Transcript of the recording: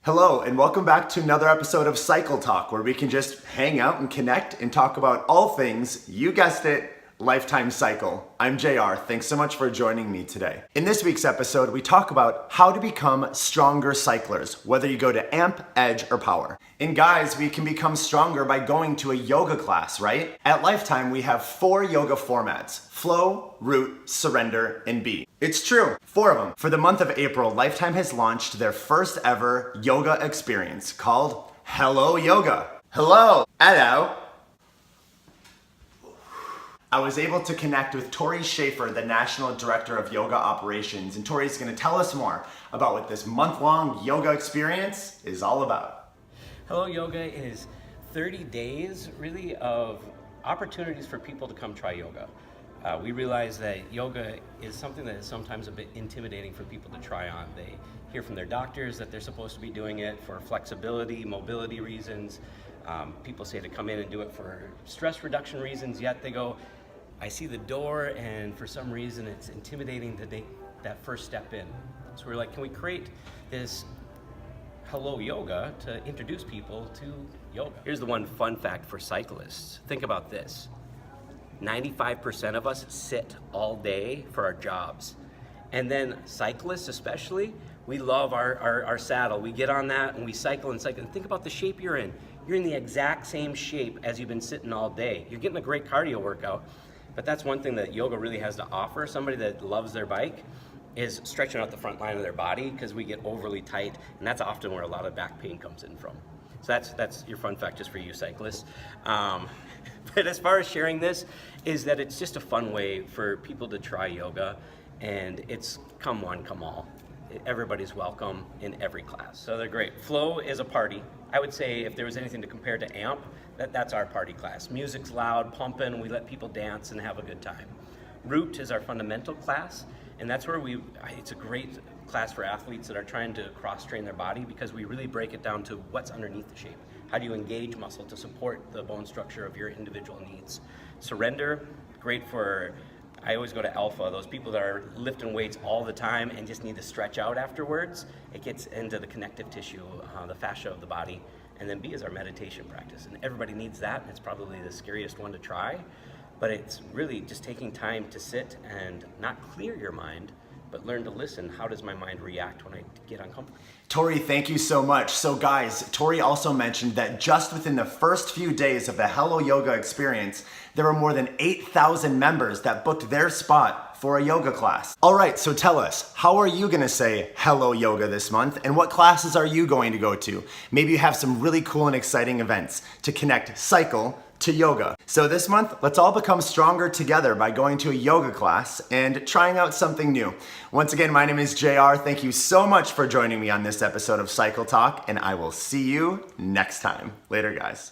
Hello, and welcome back to another episode of Cycle Talk, where we can just hang out and connect and talk about all things, you guessed it, lifetime cycle. I'm JR. Thanks so much for joining me today. In this week's episode, we talk about how to become stronger cyclers, whether you go to AMP, Edge, or Power. And guys, we can become stronger by going to a yoga class, right? At Lifetime, we have 4 yoga formats: Flow, Root, Surrender, and Be. It's true, 4 of them. For the month of April, Lifetime has launched their first ever yoga experience called Hello Yoga. Hello. I was able to connect with Tori Schaefer, the National Director of Yoga Operations, and Tori's gonna tell us more about what this month-long yoga experience is all about. Hello Yoga is 30 days really of opportunities for people to come try yoga. We realize that yoga is something that is sometimes a bit intimidating for people to try on. They hear from their doctors that they're supposed to be doing it for flexibility, mobility reasons. People say to come in and do it for stress reduction reasons, yet they go, I see the door and for some reason it's intimidating to take that first step in. So we're like, can we create this Hello Yoga to introduce people to yoga? Here's the one fun fact for cyclists. Think about this. 95% of us sit all day for our jobs. And then cyclists especially, we love our saddle. We get on that and we cycle and cycle. And think about the shape you're in. You're in the exact same shape as you've been sitting all day. You're getting a great cardio workout, but that's one thing that yoga really has to offer. Somebody that loves their bike is stretching out the front line of their body because we get overly tight, and that's often where a lot of back pain comes in from. So that's your fun fact just for you cyclists. But as far as sharing this, is that it's just a fun way for people to try yoga, and it's come one, come all. Everybody's welcome in every class, so they're great. Flow is a party. I would say if there was anything to compare to AMP, that's our party class. Music's loud, pumping, we let people dance and have a good time. Root is our fundamental class, and that's where it's a great class for athletes that are trying to cross-train their body, because we really break it down to what's underneath the shape. How do you engage muscle to support the bone structure of your individual needs? Surrender, great for, I always go to alpha, those people that are lifting weights all the time and just need to stretch out afterwards. It gets into the connective tissue, the fascia of the body. And then B is our meditation practice. And everybody needs that. It's probably the scariest one to try, but it's really just taking time to sit and not clear your mind, but learn to listen. How does my mind react when I get uncomfortable? Tori, thank you so much. So guys, Tori also mentioned that just within the first few days of the Hello Yoga experience, there were more than 8,000 members that booked their spot for a yoga class. All right, so tell us, how are you gonna say Hello Yoga this month, and what classes are you going to go to? Maybe you have some really cool and exciting events to connect cycle to yoga. So this month, let's all become stronger together by going to a yoga class and trying out something new. Once again, my name is JR. Thank you so much for joining me on this episode of Cycle Talk, and I will see you next time. Later, guys.